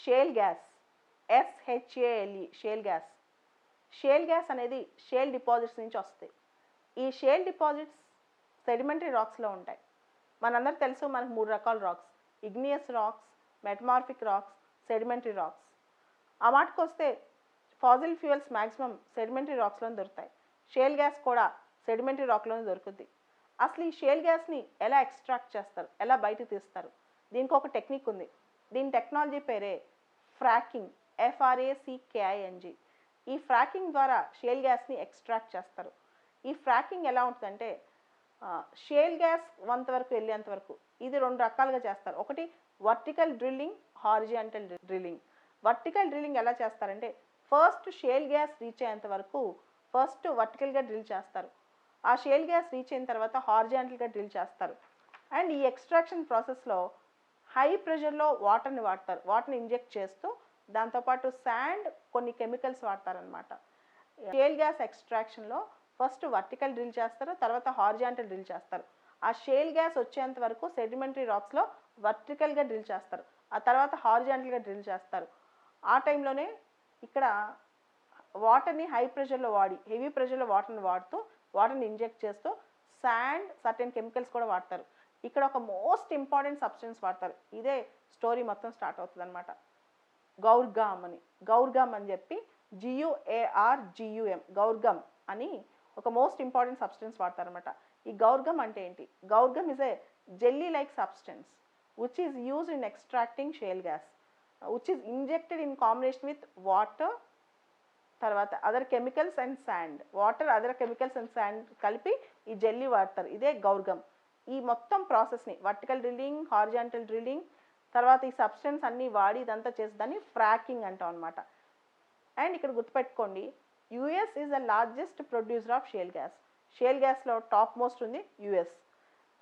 Shale gas, SHALE, shale gas. Shale gas అనేది shale deposits నుంచి వస్తాయి. ఈ షేల్ డిపాజిట్స్ సెడిమెంటరీ రాక్స్లో ఉంటాయి. మనందరూ తెలుసు మనకు 3 రకాల rocks: igneous rocks, metamorphic rocks, sedimentary rocks. ఆ మాటకు వస్తే ఫాజిల్ ఫ్యూయల్స్ మ్యాక్సిమం సెడిమెంటరీ రాక్స్లోనే దొరుకుతాయి. షేల్ గ్యాస్ కూడా సెడిమెంటరీ రాక్లోనే దొరుకుతుంది. అసలు ఈ షేల్ గ్యాస్ని ఎలా ఎక్స్ట్రాక్ట్ చేస్తారు, ఎలా బయటకు తీస్తారు? దీనికి ఒక టెక్నిక్ ఉంది. దీని టెక్నాలజీ పేరే ఫ్రాకింగ్, FRACKING. ఈ ఫ్రాకింగ్ ద్వారా షేల్ గ్యాస్ని ఎక్స్ట్రాక్ట్ చేస్తారు. ఈ ఫ్రాకింగ్ ఎలా ఉంటుందంటే షేల్ గ్యాస్ కొంతవరకు వెళ్ళేంత వరకు ఇది 2 రకాలుగా చేస్తారు. ఒకటి vertical drilling, horizontal drilling. Vertical drilling ఎలా చేస్తారంటే ఫస్ట్ షేల్ గ్యాస్ రీచ్ అయ్యేంత వరకు ఫస్ట్ వర్టికల్గా డ్రిల్ చేస్తారు. ఆ షేల్ గ్యాస్ రీచ్ అయిన తర్వాత హారిజాంటల్గా డ్రిల్ చేస్తారు. అండ్ ఈ ఎక్స్ట్రాక్షన్ ప్రాసెస్లో హై ప్రెషర్లో వాటర్ని వాడతారు. వాటర్ని ఇంజెక్ట్ చేస్తూ దాంతోపాటు శాండ్, కొన్ని కెమికల్స్ వాడతారనమాట. షేల్ గ్యాస్ ఎక్స్ట్రాక్షన్లో ఫస్ట్ వర్టికల్ డ్రిల్ చేస్తారు, తర్వాత హారిజాంటల్ డ్రిల్ చేస్తారు. ఆ షేల్ గ్యాస్ వచ్చేంత వరకు సెడిమెంటరీ రాక్స్లో వర్టికల్గా డ్రిల్ చేస్తారు, ఆ తర్వాత హారిజాంటల్గా డ్రిల్ చేస్తారు. ఆ టైంలోనే ఇక్కడ వాటర్ని హై ప్రెషర్లో వాడి, హెవీ ప్రెషర్లో వాటర్ని వాడుతూ, వాటర్ని ఇంజెక్ట్ చేస్తూ శాండ్, సర్టెన్ కెమికల్స్ కూడా వాడతారు. ఇక్కడ ఒక మోస్ట్ ఇంపార్టెంట్ సబ్స్టెన్స్ వాడతారు. ఇదే స్టోరీ మొత్తం స్టార్ట్ అవుతుంది అనమాట. గౌర్గామ్ అని, గౌర్గామ్ అని చెప్పి GUARGUM, గౌర్గమ్ అని ఒక మోస్ట్ ఇంపార్టెంట్ సబ్స్టెన్స్ వాడతారనమాట. ఈ గౌర్గమ్ అంటే ఏంటి? Guar gum is a jelly like substance which is used in extracting shale gas, which is injected in combination with water, తర్వాత other chemicals and sand. Water, other chemicals and sand కలిపి ఈ jelly వాడతారు. ఇదే గౌర్గమ్. ఈ మొత్తం ప్రాసెస్ని వర్టికల్ డ్రిల్లింగ్, హారిజాంటల్ డ్రిల్లింగ్, తర్వాత ఈ సబ్స్టెన్స్ అన్నీ వాడి ఇదంతా చేసేదాన్ని ఫ్రాకింగ్ అంటాం అనమాట. అండ్ ఇక్కడ గుర్తుపెట్టుకోండి, US is the largest producer of shale gas. Shale గ్యాస్లో టాప్ మోస్ట్ ఉంది US.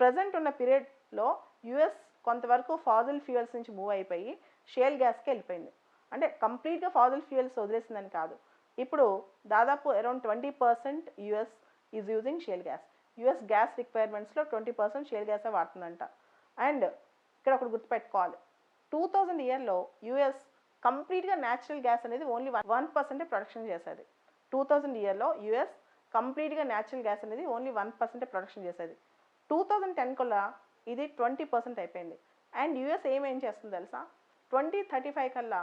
ప్రజెంట్ ఉన్న పీరియడ్లో US కొంతవరకు ఫాజిల్ ఫ్యూయల్స్ నుంచి మూవ్ అయిపోయి షేల్ గ్యాస్కి వెళ్ళిపోయింది. అంటే కంప్లీట్గా ఫాజిల్ ఫ్యూయల్స్ వదిలేసిందని కాదు. ఇప్పుడు దాదాపు around 20% US is using shale gas. US gas రిక్వైర్మెంట్స్లో 20% షేల్ గ్యాసే వాడుతుందంట. అండ్ ఇక్కడ ఒకటి గుర్తుపెట్టుకోవాలి, 2000 ఇయర్లో US కంప్లీట్గా న్యాచురల్ గ్యాస్ అనేది ఓన్లీ 1% ప్రొడక్షన్ చేసేది. 2000 ఇయర్లో US కంప్లీట్గా న్యాచురల్ గ్యాస్ అనేది ఓన్లీ 1% ప్రొడక్షన్ చేసేది. 2010 కల్లా ఇది 20% అయిపోయింది. అండ్ US ఏం చేస్తుంది తెలుసా? 2035 కల్లా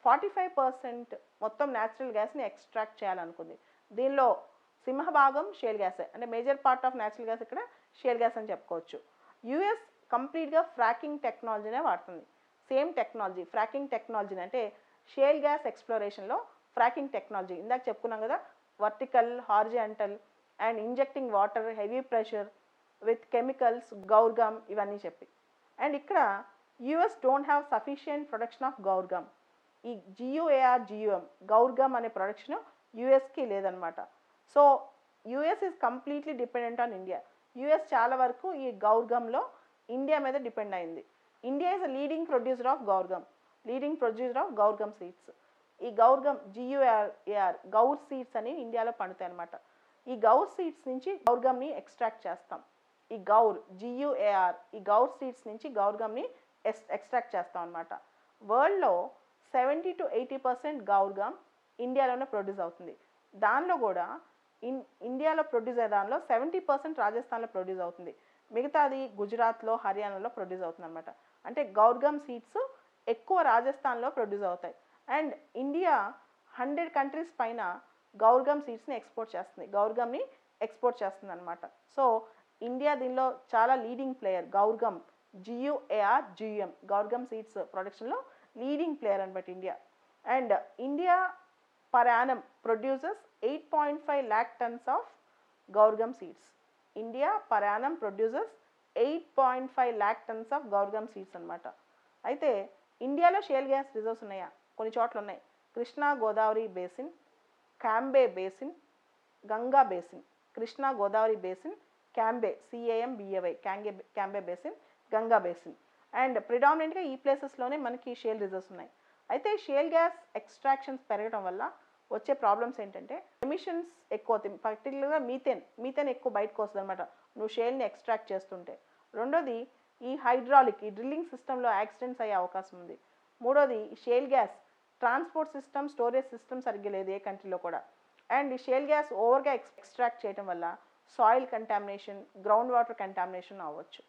45% మొత్తం న్యాచురల్ గ్యాస్ని ఎక్స్ట్రాక్ట్ చేయాలనుకుంది. దీనిలో సింహభాగం షేల్ గ్యాసే, అంటే major part of natural gas ఇక్కడ షేల్ గ్యాస్ అని చెప్పుకోవచ్చు. US కంప్లీట్గా ఫ్రాకింగ్ టెక్నాలజీనే వాడుతుంది. సేమ్ టెక్నాలజీ, ఫ్రాకింగ్ టెక్నాలజీని, అంటే షేల్ గ్యాస్ ఎక్స్ప్లోరేషన్లో ఫ్రాకింగ్ టెక్నాలజీ ఇందాక చెప్పుకున్నాం కదా, vertical, horizontal and injecting water, heavy pressure with chemicals, guar gum, ఇవన్నీ చెప్పి. అండ్ ఇక్కడ US don't have sufficient production of guar gum. ఈ GUARGUM, గౌర్గమ్ అనే ప్రొడక్షన్ USకి లేదనమాట. So US is completely dependent on India. US చాలా వరకు ఈ గౌర్గమ్లో ఇండియా మీద డిపెండ్ అయింది. India is a leading producer of guar gum seeds. ఈ గౌర్గమ్ GUAR, గౌర్ సీడ్స్ అని ఇండియాలో పండుతాయి అనమాట. ఈ గౌర్ సీడ్స్ నుంచి గౌర్గమ్ని ఎక్స్ట్రాక్ట్ చేస్తాం. ఈ GUAR, ఈ గౌర్ సీడ్స్ నుంచి గౌర్గమ్ని ఎక్స్ట్రాక్ట్ చేస్తాం అనమాట. వరల్డ్లో 70 to 80% గౌర్గమ్ ఇండియాలోనే ప్రొడ్యూస్ అవుతుంది. దానిలో కూడా ఇండియాలో ప్రొడ్యూస్ అయ్యే దానిలో 70% రాజస్థాన్లో ప్రొడ్యూస్ అవుతుంది, మిగతాది గుజరాత్లో, హర్యానాలో ప్రొడ్యూస్ అవుతుంది అనమాట. అంటే గౌర్గమ్ సీడ్స్ ఎక్కువ రాజస్థాన్లో ప్రొడ్యూస్ అవుతాయి. అండ్ ఇండియా 100 కంట్రీస్ పైన గౌర్గమ్ సీడ్స్ని ఎక్స్పోర్ట్ చేస్తుంది, గౌర్గమ్ని ఎక్స్పోర్ట్ చేస్తుంది అనమాట. సో ఇండియా దీనిలో చాలా leading player. Guar gum, GUARGUM, guar gum seeds ప్రొడక్షన్లో లీడింగ్ ప్లేయర్ అనమాట India. And India per annum produces 8.5 lakh tons of guar gum seeds. India per annum produces 8.5 lakh tons of guar gum seeds అనమాట. అయితే ఇండియాలో shale gas reserves ఉన్నాయా? కొన్ని చోట్ల ఉన్నాయి. Krishna Godavari basin, Cambay basin, Ganga basin. Krishna Godavari basin, Cambay, CAMBAY, Cambay basin, Ganga basin. And ప్రిడామినెంట్గా ఈ ప్లేసెస్లోనే మనకి షేల్ రిజర్వ్స్ ఉన్నాయి. అయితే షేల్ గ్యాస్ ఎక్స్ట్రాక్షన్స్ పెరగడం వల్ల వచ్చే ప్రాబ్లమ్స్ ఏంటంటే ఎమిషన్స్ ఎక్కువ అవుతాయి. పర్టికులర్గా మీథేన్ ఎక్కువ బయటకు వస్తుంది అనమాట నువ్వు షేల్ని ఎక్స్ట్రాక్ట్ చేస్తుంటే. రెండోది ఈ హైడ్రాలిక్, ఈ డ్రిల్లింగ్ సిస్టంలో యాక్సిడెంట్స్ అయ్యే అవకాశం ఉంది. మూడోది shale gas transport system, storage system సరిగ్గా లేదు ఏ కంట్రీలో కూడా. అండ్ ఈ షేల్ గ్యాస్ ఓవర్గా ఎక్స్ట్రాక్ట్ చేయడం వల్ల soil contamination, ground water contamination అవ్వచ్చు.